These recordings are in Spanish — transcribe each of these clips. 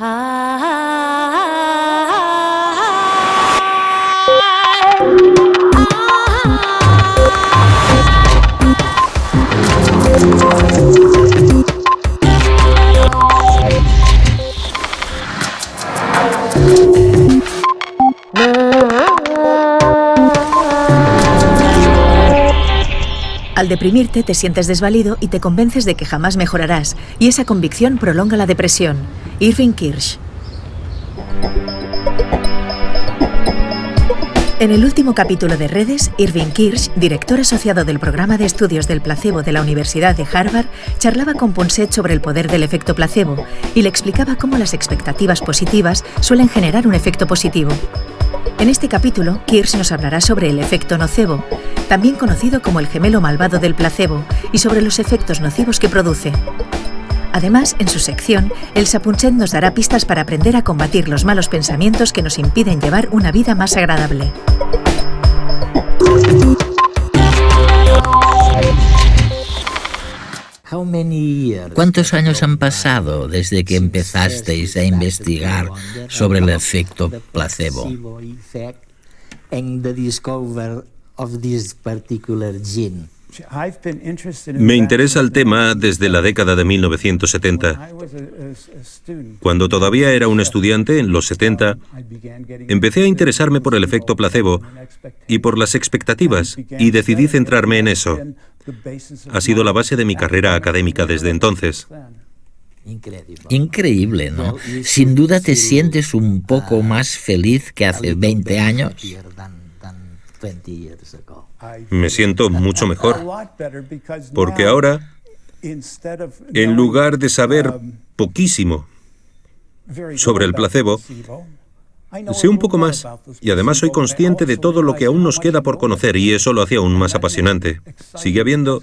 Al deprimirte, te sientes desvalido y te convences de que jamás mejorarás, y esa convicción prolonga la depresión. Irving Kirsch. En el último capítulo de Redes, Irving Kirsch, director asociado del programa de estudios del placebo de la Universidad de Harvard, charlaba con Ponset sobre el poder del efecto placebo y le explicaba cómo las expectativas positivas suelen generar un efecto positivo. En este capítulo, Kirsch nos hablará sobre el efecto nocebo, también conocido como el gemelo malvado del placebo, y sobre los efectos nocivos que produce. Además, en su sección, Elsa Punset nos dará pistas para aprender a combatir los malos pensamientos que nos impiden llevar una vida más agradable. ¿Cuántos años han pasado desde que empezasteis a investigar sobre el efecto placebo? Me interesa el tema desde la década de 1970. Cuando todavía era un estudiante, en los 70, empecé a interesarme por el efecto placebo y por las expectativas, y decidí centrarme en eso. Ha sido la base de mi carrera académica desde entonces. Increíble, ¿no? Sin duda te sientes un poco más feliz que hace 20 años. Me siento mucho mejor, porque ahora, en lugar de saber poquísimo sobre el placebo, sé un poco más, y además soy consciente de todo lo que aún nos queda por conocer, y eso lo hace aún más apasionante. Sigue habiendo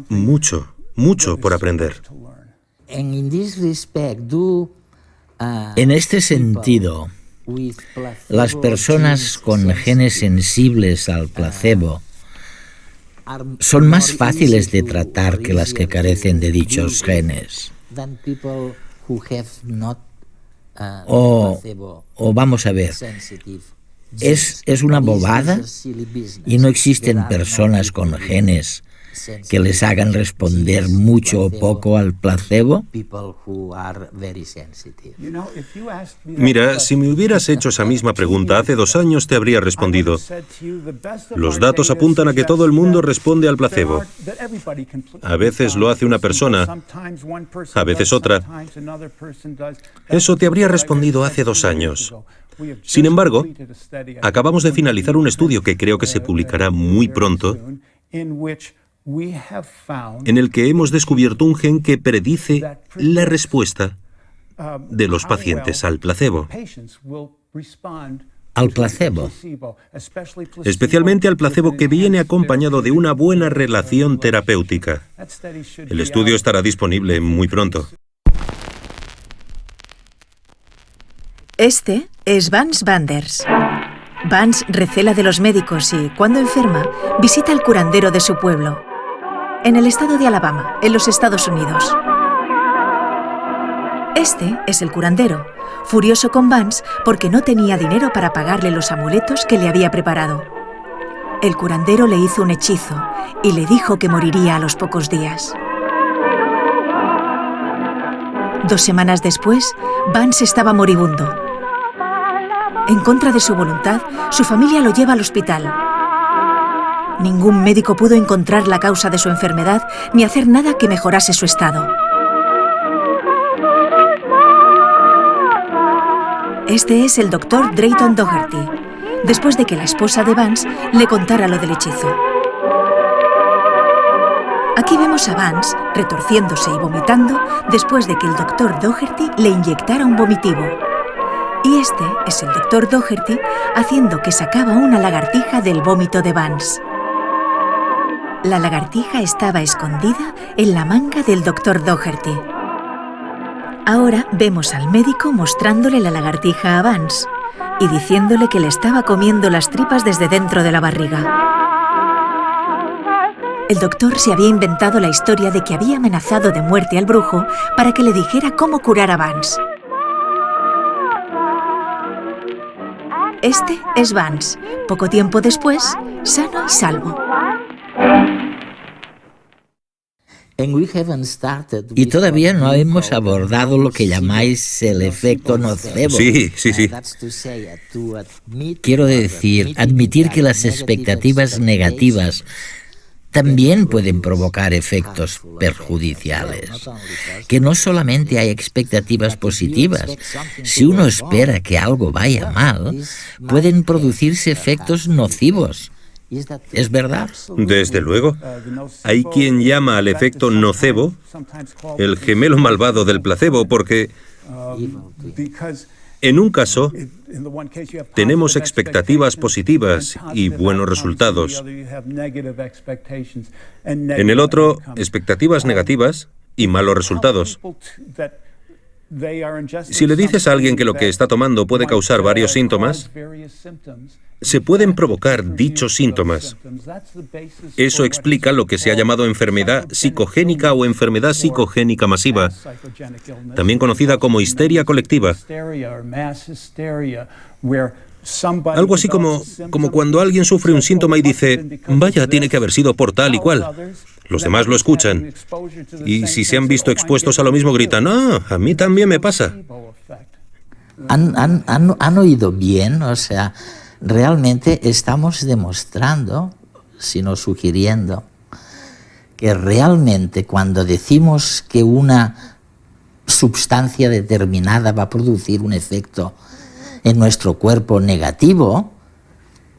mucho por aprender. En este sentido, las personas con genes sensibles al placebo son más fáciles de tratar que las que carecen de dichos genes. O vamos a ver, ¿es una bobada? ¿Y no existen personas con genes que les hagan responder mucho o poco al placebo? Mira, si me hubieras hecho esa misma pregunta hace 2 años, te habría respondido: los datos apuntan a que todo el mundo responde al placebo. A veces lo hace una persona, a veces otra. Eso te habría respondido hace 2 años. Sin embargo, acabamos de finalizar un estudio que creo que se publicará muy pronto, en el que hemos descubierto un gen que predice la respuesta de los pacientes al placebo. ¿Al placebo? Especialmente al placebo, que viene acompañado de una buena relación terapéutica. El estudio estará disponible muy pronto. Este es Vance Vanders. Vance recela de los médicos y, cuando enferma, visita al curandero de su pueblo, en el estado de Alabama, en los Estados Unidos. Este es el curandero, furioso con Vance porque no tenía dinero para pagarle los amuletos que le había preparado. El curandero le hizo un hechizo y le dijo que moriría a los pocos días. 2 semanas después, Vance estaba moribundo. En contra de su voluntad, su familia lo lleva al hospital. Ningún médico pudo encontrar la causa de su enfermedad ni hacer nada que mejorase su estado. Este es el Dr. Drayton Doherty, después de que la esposa de Vance le contara lo del hechizo. Aquí vemos a Vance retorciéndose y vomitando después de que el Dr. Doherty le inyectara un vomitivo. Y este es el Dr. Doherty haciendo que sacaba una lagartija del vómito de Vance. La lagartija estaba escondida en la manga del Dr. Doherty. Ahora vemos al médico mostrándole la lagartija a Vance y diciéndole que le estaba comiendo las tripas desde dentro de la barriga. El doctor se había inventado la historia de que había amenazado de muerte al brujo para que le dijera cómo curar a Vance. Este es Vance. Poco tiempo después, sano y salvo. Y todavía no hemos abordado lo que llamáis el efecto nocebo. Sí. Quiero decir, admitir que las expectativas negativas también pueden provocar efectos perjudiciales. Que no solamente hay expectativas positivas. Si uno espera que algo vaya mal, pueden producirse efectos nocivos. ¿Es verdad? Desde luego. Hay quien llama al efecto nocebo el gemelo malvado del placebo, porque en un caso tenemos expectativas positivas y buenos resultados. En el otro, expectativas negativas y malos resultados. Si le dices a alguien que lo que está tomando puede causar varios síntomas, se pueden provocar dichos síntomas. Eso explica lo que se ha llamado enfermedad psicogénica o enfermedad psicogénica masiva, también conocida como histeria colectiva. Algo así como cuando alguien sufre un síntoma y dice, vaya, tiene que haber sido por tal y cual. Los demás lo escuchan. Y si se han visto expuestos a lo mismo, gritan, a mí también me pasa. ¿Han oído bien? O sea, realmente estamos demostrando, sino sugiriendo, que realmente cuando decimos que una sustancia determinada va a producir un efecto en nuestro cuerpo negativo,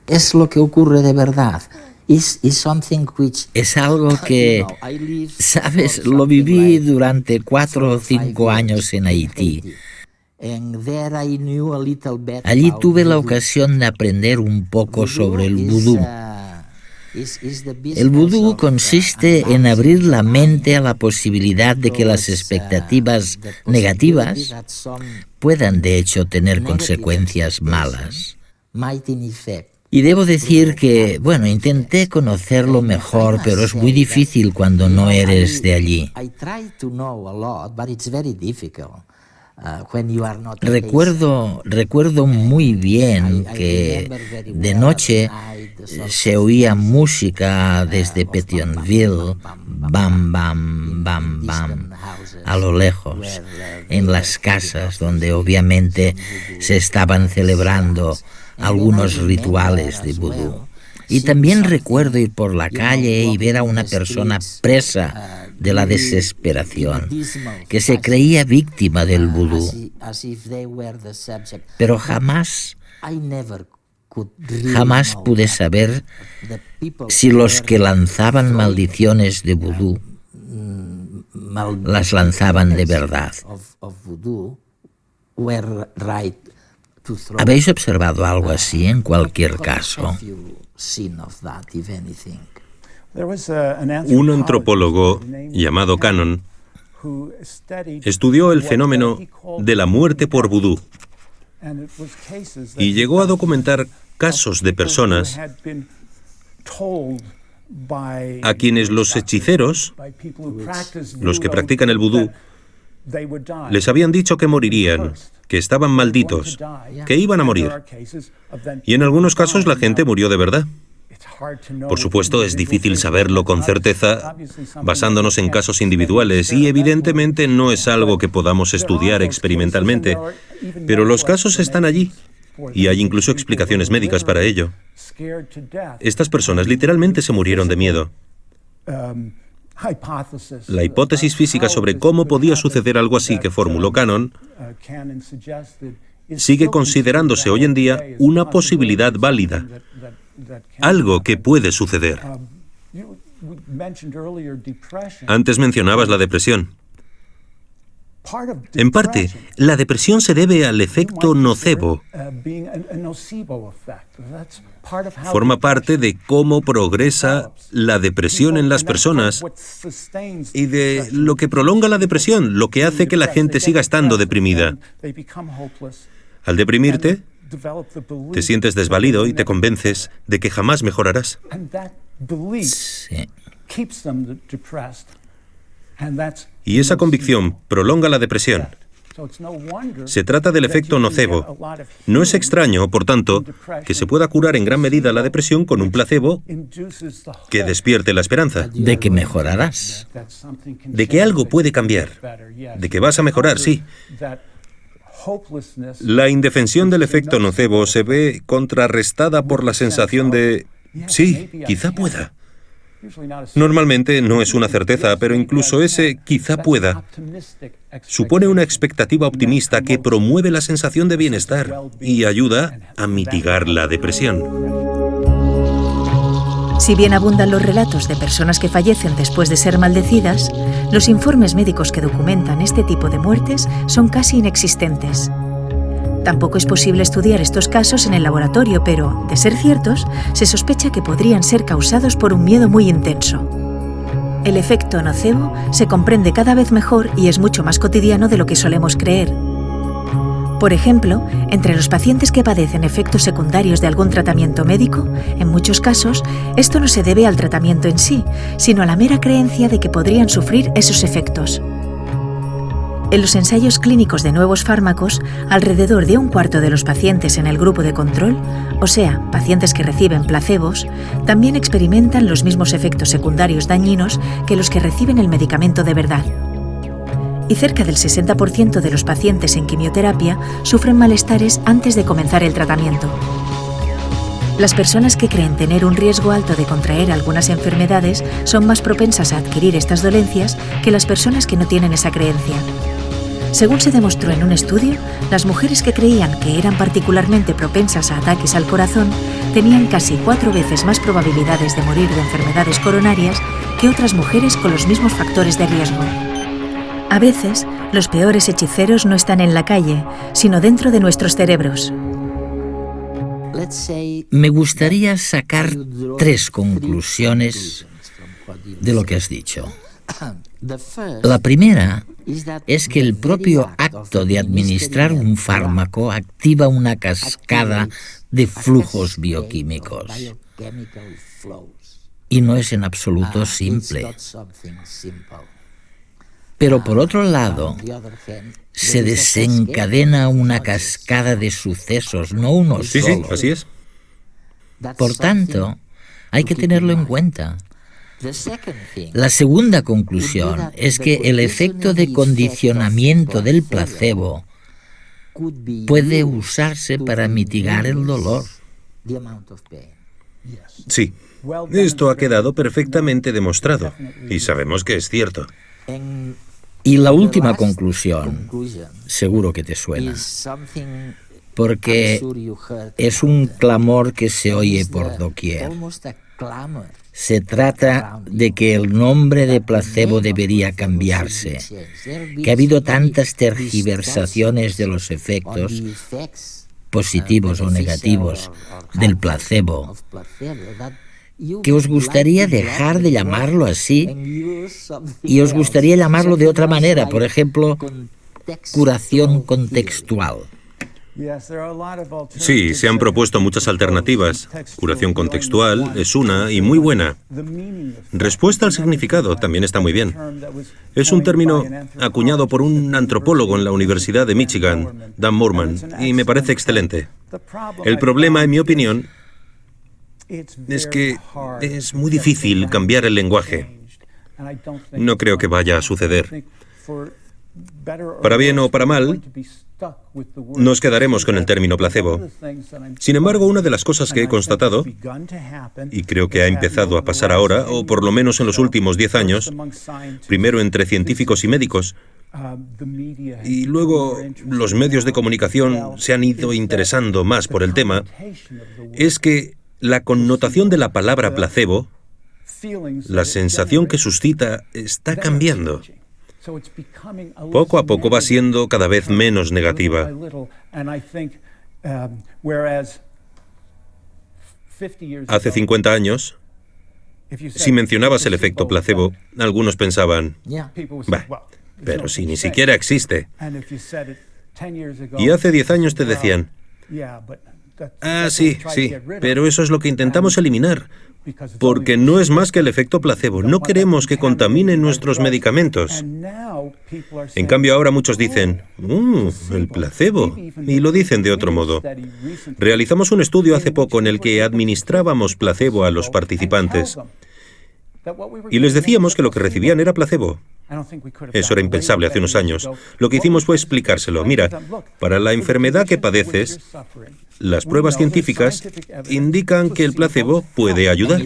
es lo que ocurre de verdad. Es algo que, ¿sabes? Lo viví durante 4 o 5 años en Haití. Allí tuve la ocasión de aprender un poco sobre el vudú. El vudú consiste en abrir la mente a la posibilidad de que las expectativas negativas puedan de hecho tener consecuencias malas. Y debo decir que, intenté conocerlo mejor, pero es muy difícil cuando no eres de allí. Recuerdo muy bien que de noche se oía música desde Pétionville, bam, bam, bam, bam, a lo lejos, en las casas donde obviamente se estaban celebrando algunos rituales de vudú. Y también recuerdo ir por la calle y ver a una persona presa de la desesperación, que se creía víctima del vudú. Pero jamás pude saber si los que lanzaban maldiciones de vudú las lanzaban de verdad. ¿Habéis observado algo así en cualquier caso? Un antropólogo llamado Cannon estudió el fenómeno de la muerte por vudú y llegó a documentar casos de personas a quienes los hechiceros, los que practican el vudú, les habían dicho que morirían, que estaban malditos, que iban a morir. Y en algunos casos la gente murió de verdad. Por supuesto, es difícil saberlo con certeza basándonos en casos individuales y evidentemente no es algo que podamos estudiar experimentalmente, pero los casos están allí y hay incluso explicaciones médicas para ello. Estas personas literalmente se murieron de miedo. La hipótesis física sobre cómo podía suceder algo así que formuló Cannon sigue considerándose hoy en día una posibilidad válida, algo que puede suceder. Antes mencionabas la depresión. En parte, la depresión se debe al efecto nocebo. Forma parte de cómo progresa la depresión en las personas y de lo que prolonga la depresión, lo que hace que la gente siga estando deprimida. Al deprimirte, te sientes desvalido y te convences de que jamás mejorarás. Sí. Y esa convicción prolonga la depresión. Se trata del efecto nocebo. No es extraño, por tanto, que se pueda curar en gran medida la depresión con un placebo que despierte la esperanza. ¿De que mejorarás? De que algo puede cambiar. De que vas a mejorar, sí. La indefensión del efecto nocebo se ve contrarrestada por la sensación de, sí, quizá pueda. Normalmente no es una certeza, pero incluso ese quizá pueda supone una expectativa optimista que promueve la sensación de bienestar y ayuda a mitigar la depresión. Si bien abundan los relatos de personas que fallecen después de ser maldecidas, los informes médicos que documentan este tipo de muertes son casi inexistentes. Tampoco es posible estudiar estos casos en el laboratorio, pero, de ser ciertos, se sospecha que podrían ser causados por un miedo muy intenso. El efecto nocebo se comprende cada vez mejor y es mucho más cotidiano de lo que solemos creer. Por ejemplo, entre los pacientes que padecen efectos secundarios de algún tratamiento médico, en muchos casos, esto no se debe al tratamiento en sí, sino a la mera creencia de que podrían sufrir esos efectos. En los ensayos clínicos de nuevos fármacos, alrededor de un cuarto de los pacientes en el grupo de control, o sea, pacientes que reciben placebos, también experimentan los mismos efectos secundarios dañinos que los que reciben el medicamento de verdad. Y cerca del 60% de los pacientes en quimioterapia sufren malestares antes de comenzar el tratamiento. Las personas que creen tener un riesgo alto de contraer algunas enfermedades son más propensas a adquirir estas dolencias que las personas que no tienen esa creencia. Según se demostró en un estudio, las mujeres que creían que eran particularmente propensas a ataques al corazón tenían casi 4 veces más probabilidades de morir de enfermedades coronarias que otras mujeres con los mismos factores de riesgo. A veces, los peores hechiceros no están en la calle, sino dentro de nuestros cerebros. Me gustaría sacar 3 conclusiones de lo que has dicho. La primera es que el propio acto de administrar un fármaco activa una cascada de flujos bioquímicos. Y no es en absoluto simple. Pero por otro lado, se desencadena una cascada de sucesos, no uno solo. Sí, así es. Por tanto, hay que tenerlo en cuenta. La segunda conclusión es que el efecto de condicionamiento del placebo puede usarse para mitigar el dolor. Sí, esto ha quedado perfectamente demostrado y sabemos que es cierto. Y la última conclusión, seguro que te suena, porque es un clamor que se oye por doquier. Se trata de que el nombre de placebo debería cambiarse, que ha habido tantas tergiversaciones de los efectos, positivos o negativos, del placebo, que os gustaría dejar de llamarlo así y os gustaría llamarlo de otra manera, por ejemplo, curación contextual. Sí, se han propuesto muchas alternativas. Curación contextual es una y muy buena. Respuesta al significado también está muy bien. Es un término acuñado por un antropólogo en la Universidad de Michigan, Dan Moorman, y me parece excelente. El problema, en mi opinión, es que es muy difícil cambiar el lenguaje. No creo que vaya a suceder. Para bien o para mal, nos quedaremos con el término placebo. Sin embargo, una de las cosas que he constatado, y creo que ha empezado a pasar ahora, o por lo menos en los últimos 10 años, primero entre científicos y médicos, y luego los medios de comunicación se han ido interesando más por el tema, es que la connotación de la palabra placebo, la sensación que suscita, está cambiando. Poco a poco va siendo cada vez menos negativa. Hace 50 años, si mencionabas el efecto placebo, algunos pensaban, bah, pero si ni siquiera existe. Y hace 10 años te decían, Sí, pero eso es lo que intentamos eliminar, porque no es más que el efecto placebo. No queremos que contaminen nuestros medicamentos. En cambio, ahora muchos dicen, el placebo, y lo dicen de otro modo. Realizamos un estudio hace poco en el que administrábamos placebo a los participantes y les decíamos que lo que recibían era placebo. Eso era impensable hace unos años. Lo que hicimos fue explicárselo. Mira, para la enfermedad que padeces, las pruebas científicas indican que el placebo puede ayudar.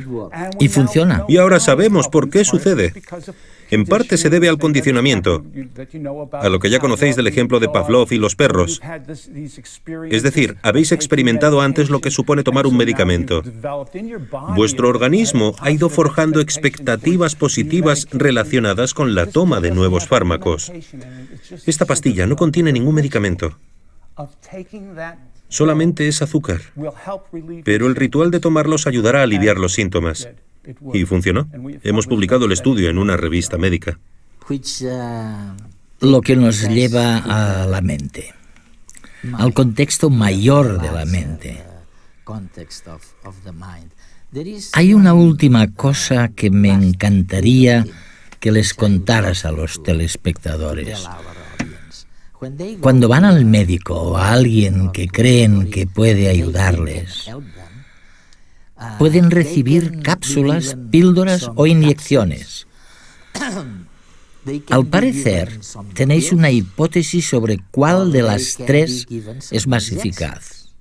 Y funciona. Y ahora sabemos por qué sucede. En parte se debe al condicionamiento, a lo que ya conocéis del ejemplo de Pavlov y los perros. Es decir, habéis experimentado antes lo que supone tomar un medicamento. Vuestro organismo ha ido forjando expectativas positivas relacionadas con la toma de nuevos fármacos. Esta pastilla no contiene ningún medicamento. Solamente es azúcar. Pero el ritual de tomarlos ayudará a aliviar los síntomas. Y funcionó. Hemos publicado el estudio en una revista médica. Lo que nos lleva a la mente, al contexto mayor de la mente. Hay una última cosa que me encantaría que les contaras a los telespectadores. Cuando van al médico o a alguien que creen que puede ayudarles, pueden recibir cápsulas, píldoras o inyecciones. Al parecer, tenéis una hipótesis sobre cuál de las tres es más eficaz.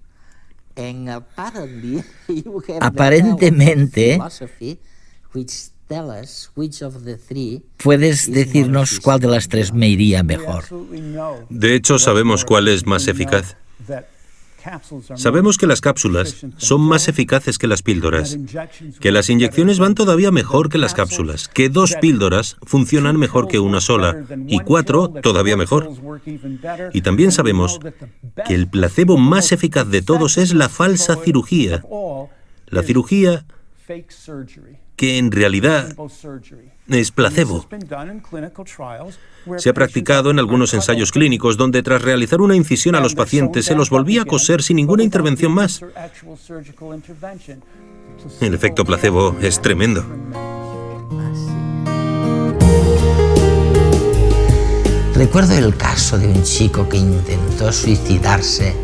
Aparentemente, ¿puedes decirnos cuál de las tres me iría mejor? De hecho, sabemos cuál es más eficaz. Sabemos que las cápsulas son más eficaces que las píldoras, que las inyecciones van todavía mejor que las cápsulas, que 2 píldoras funcionan mejor que una sola, y 4 todavía mejor. Y también sabemos que el placebo más eficaz de todos es la falsa cirugía. La cirugía que en realidad es placebo. Se ha practicado en algunos ensayos clínicos donde tras realizar una incisión a los pacientes se los volvía a coser sin ninguna intervención más. El efecto placebo es tremendo. Recuerdo el caso de un chico que intentó suicidarse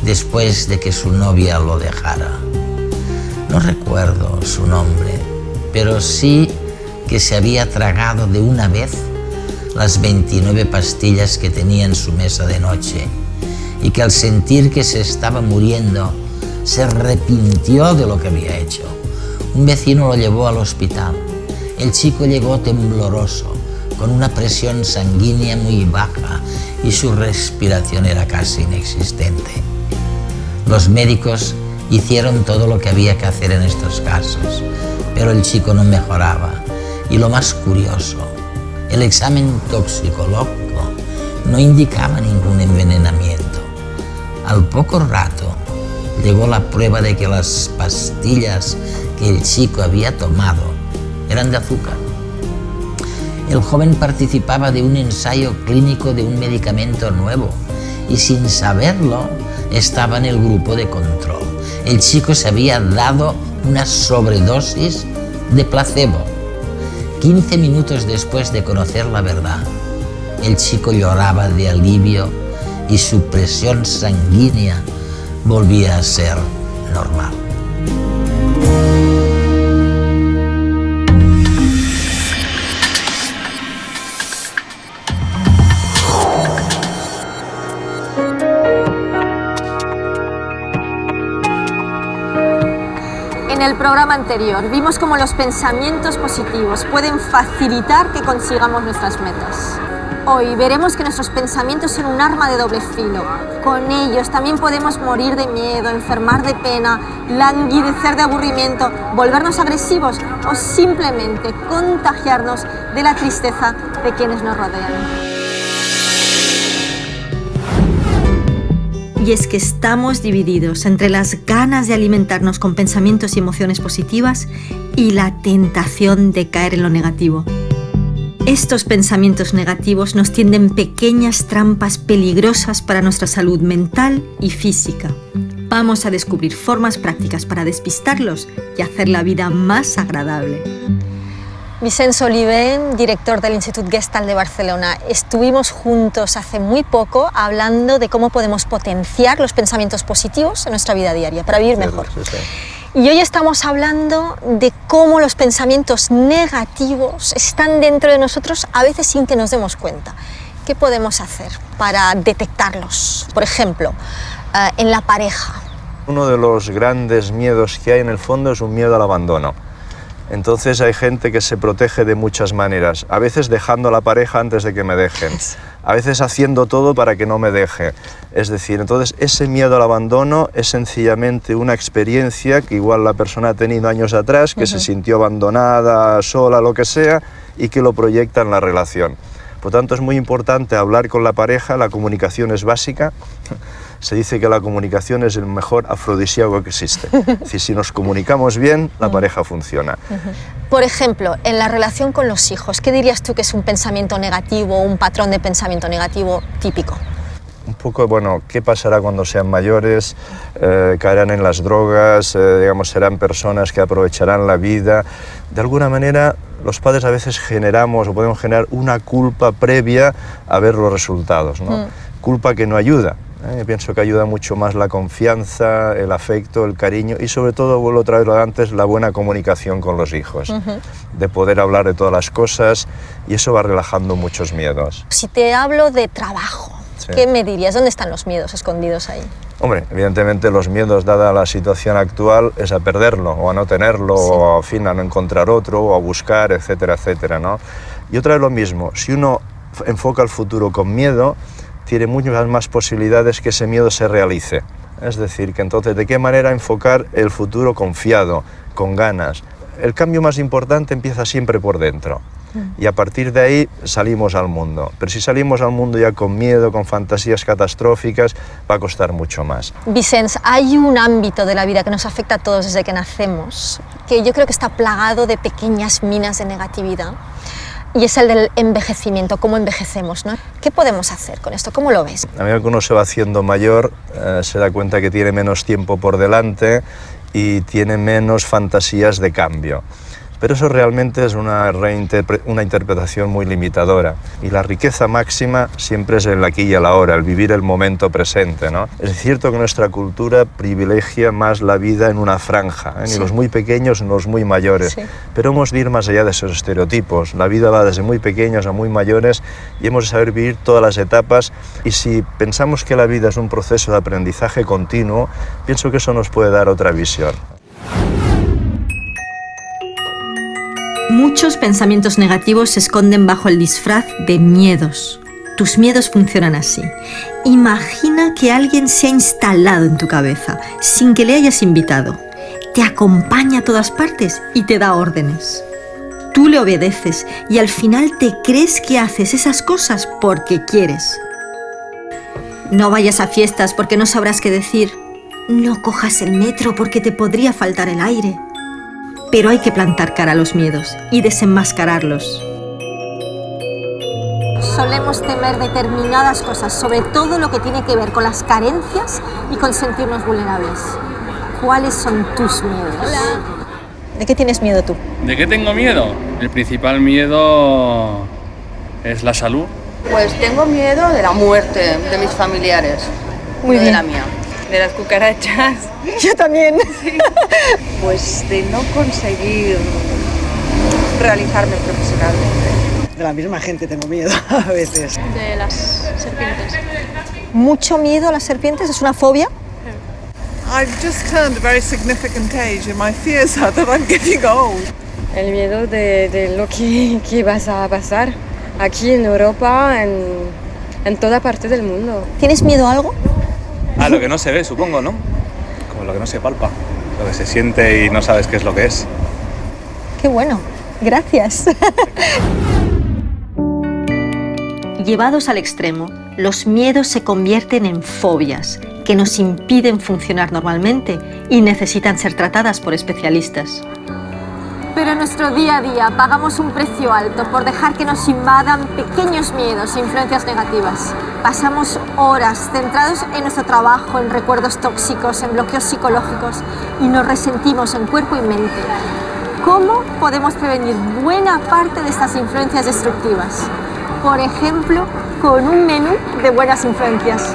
después de que su novia lo dejara. No recuerdo su nombre, pero sí que se había tragado de una vez las 29 pastillas que tenía en su mesa de noche y que al sentir que se estaba muriendo se arrepintió de lo que había hecho. Un vecino lo llevó al hospital. El chico llegó tembloroso, con una presión sanguínea muy baja y su respiración era casi inexistente. Los médicos hicieron todo lo que había que hacer en estos casos, pero el chico no mejoraba. Y lo más curioso, el examen toxicológico no indicaba ningún envenenamiento. Al poco rato llegó la prueba de que las pastillas que el chico había tomado eran de azúcar. El joven participaba de un ensayo clínico de un medicamento nuevo y sin saberlo estaba en el grupo de control. El chico se había dado una sobredosis de placebo. 15 minutos después de conocer la verdad, el chico lloraba de alivio y su presión sanguínea volvía a ser normal. En el programa anterior vimos cómo los pensamientos positivos pueden facilitar que consigamos nuestras metas. Hoy veremos que nuestros pensamientos son un arma de doble filo. Con ellos también podemos morir de miedo, enfermar de pena, languidecer de aburrimiento, volvernos agresivos o simplemente contagiarnos de la tristeza de quienes nos rodean. Y es que estamos divididos entre las ganas de alimentarnos con pensamientos y emociones positivas y la tentación de caer en lo negativo. Estos pensamientos negativos nos tienden pequeñas trampas peligrosas para nuestra salud mental y física. Vamos a descubrir formas prácticas para despistarlos y hacer la vida más agradable. Vicenç Oliver, director del Institut Gestalt de Barcelona, estuvimos juntos hace muy poco hablando de cómo podemos potenciar los pensamientos positivos en nuestra vida diaria para vivir mejor. Y hoy estamos hablando de cómo los pensamientos negativos están dentro de nosotros a veces sin que nos demos cuenta. ¿Qué podemos hacer para detectarlos? Por ejemplo, en la pareja. Uno de los grandes miedos que hay en el fondo es un miedo al abandono. Entonces hay gente que se protege de muchas maneras, a veces dejando a la pareja antes de que me dejen, a veces haciendo todo para que no me deje. Es decir, entonces ese miedo al abandono es sencillamente una experiencia que igual la persona ha tenido años atrás, que se sintió abandonada, sola, lo que sea, y que lo proyecta en la relación. Por tanto, es muy importante hablar con la pareja, la comunicación es básica. Se dice que la comunicación es el mejor afrodisíaco que existe. Es decir, si nos comunicamos bien, la pareja funciona. Por ejemplo, en la relación con los hijos, ¿qué dirías tú que es un pensamiento negativo, un patrón de pensamiento negativo típico? Un poco, bueno, ¿qué pasará cuando sean mayores? Caerán en las drogas, digamos, serán personas que aprovecharán la vida. De alguna manera, los padres a veces generamos o podemos generar una culpa previa a ver los resultados, ¿no? Culpa que no ayuda. Pienso que ayuda mucho más la confianza, el afecto, el cariño y sobre todo, vuelvo otra vez lo de antes, la buena comunicación con los hijos, de poder hablar de todas las cosas y eso va relajando muchos miedos. Si te hablo de trabajo, ¿qué me dirías? ¿Dónde están los miedos escondidos ahí? Hombre, evidentemente los miedos, dada la situación actual, es a perderlo o a no tenerlo o a, fin, a no encontrar otro o a buscar, etcétera, etcétera, ¿no? Y otra vez lo mismo, si uno enfoca el futuro con miedo, tiene muchas más posibilidades que ese miedo se realice. Es decir, que entonces, ¿de qué manera enfocar el futuro confiado, con ganas? El cambio más importante empieza siempre por dentro. Y a partir de ahí salimos al mundo. Pero si salimos al mundo ya con miedo, con fantasías catastróficas, va a costar mucho más. Vicenç, hay un ámbito de la vida que nos afecta a todos desde que nacemos, que yo creo que está plagado de pequeñas minas de negatividad. Y es el del envejecimiento, cómo envejecemos, ¿no? ¿Qué podemos hacer con esto? ¿Cómo lo ves? A medida que uno se va haciendo mayor, se da cuenta que tiene menos tiempo por delante y tiene menos fantasías de cambio. Pero eso realmente es una interpretación muy limitadora. Y la riqueza máxima siempre es el aquí y el ahora, el vivir el momento presente, ¿no? Es cierto que nuestra cultura privilegia más la vida en una franja, ni los muy pequeños ni los muy mayores. Pero hemos de ir más allá de esos estereotipos. La vida va desde muy pequeños a muy mayores y hemos de saber vivir todas las etapas. Y si pensamos que la vida es un proceso de aprendizaje continuo, pienso que eso nos puede dar otra visión. Muchos pensamientos negativos se esconden bajo el disfraz de miedos. Tus miedos funcionan así. Imagina que alguien se ha instalado en tu cabeza sin que le hayas invitado. Te acompaña a todas partes y te da órdenes. Tú le obedeces y al final te crees que haces esas cosas porque quieres. No vayas a fiestas porque no sabrás qué decir. No cojas el metro porque te podría faltar el aire. Pero hay que plantar cara a los miedos y desenmascararlos. Solemos temer determinadas cosas, sobre todo lo que tiene que ver con las carencias y con sentirnos vulnerables. ¿Cuáles son tus miedos? Hola. ¿De qué tienes miedo tú? ¿De qué tengo miedo? El principal miedo es la salud. Pues tengo miedo de la muerte de mis familiares, de la mía. De las cucarachas. Yo también. Sí. Pues de no conseguir realizarme profesionalmente. De la misma gente tengo miedo a veces. De las serpientes. ¿Mucho miedo a las serpientes? ¿Es una fobia? I've just turned a very significant age and my fears are that I'm getting old. El miedo de lo que vas a pasar aquí en Europa, en toda parte del mundo. ¿Tienes miedo a algo? A lo que no se ve, supongo, ¿no? Como lo que no se palpa, lo que se siente y no sabes qué es lo que es. Qué bueno, gracias. Llevados al extremo, los miedos se convierten en fobias que nos impiden funcionar normalmente y necesitan ser tratadas por especialistas. Pero en nuestro día a día pagamos un precio alto por dejar que nos invadan pequeños miedos e influencias negativas. Pasamos horas centrados en nuestro trabajo, en recuerdos tóxicos, en bloqueos psicológicos y nos resentimos en cuerpo y mente. ¿Cómo podemos prevenir buena parte de estas influencias destructivas? Por ejemplo, con un menú de buenas influencias.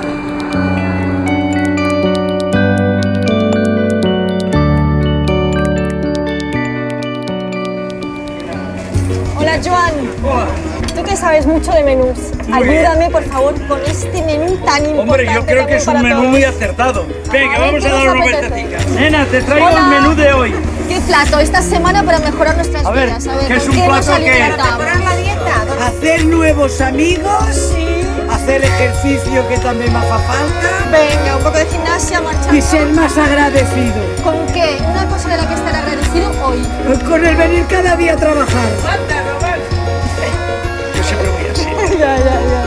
Hola, Joan. Hola. Tú que sabes mucho de menús, ayúdame por favor con este menú tan importante. Hombre, yo creo que es un menú muy acertado. Venga, vamos a dar una vueltecita. Nena, te traigo el menú de hoy. ¿Qué plato esta semana para mejorar nuestras vidas? A ver, ¿qué es ¿con un qué nos plato que alimentamos? ¿Mejorar la dieta? Hacer nuevos amigos, hacer ejercicio que también me hace falta. Venga, un poco de gimnasia, marchamos. Y ser más agradecido. ¿Con qué? Una cosa de la que estar agradecido hoy. Con el venir cada día a trabajar. Yo siempre voy así. Ya.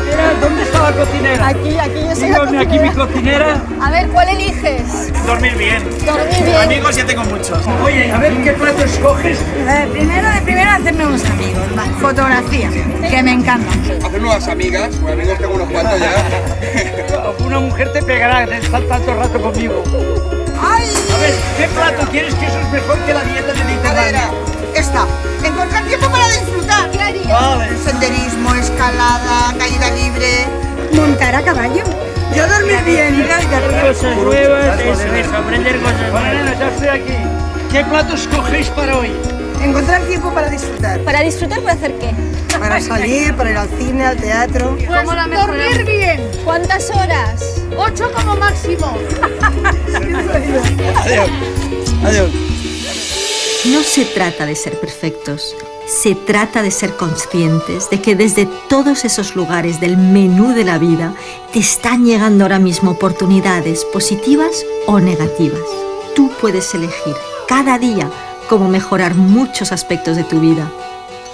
Mira, ¿dónde está la cocinera? Aquí, yo soy la Dígame, aquí mi cocinera. A ver, ¿cuál eliges? Dormir bien. Dormir bien. Amigos ya tengo muchos. Oye, a ver qué plato escoges. Primero hacerme unos amigos. Fotografía, que me encanta. Hacer nuevas amigas, pues amigos tengo unos cuantos ya. Una mujer te pegará de estar tanto rato conmigo. ¡Ay! A ver, ¿qué plato quieres que eso es mejor que la dieta mediterránea? Esta. Encontrar tiempo para disfrutar. ¿Qué harías? Vale. Senderismo, escalada, caída libre. Montar a caballo. Yo dormir bien. Cosas nuevas, eso, aprender cosas nuevas. Bueno, nena, ya estoy aquí. ¿Qué plato escogéis para hoy? Encontrar tiempo para disfrutar. ¿Para disfrutar para hacer qué? Para salir, para ir al cine, al teatro. ¿Cómo la mejoramos? Dormir bien. ¿Cuántas horas? 8 como máximo. Adiós. No se trata de ser perfectos, se trata de ser conscientes de que desde todos esos lugares del menú de la vida te están llegando ahora mismo oportunidades positivas o negativas. Tú puedes elegir cada día cómo mejorar muchos aspectos de tu vida.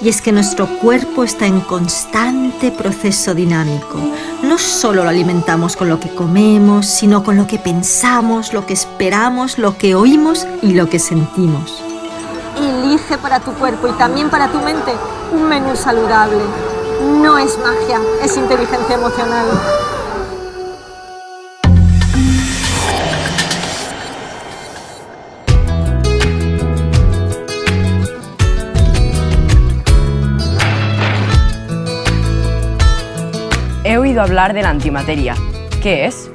Y es que nuestro cuerpo está en constante proceso dinámico. No solo lo alimentamos con lo que comemos, sino con lo que pensamos, lo que esperamos, lo que oímos y lo que sentimos. Elige para tu cuerpo y también para tu mente un menú saludable. No es magia, es inteligencia emocional. He oído hablar de la antimateria. ¿Qué es?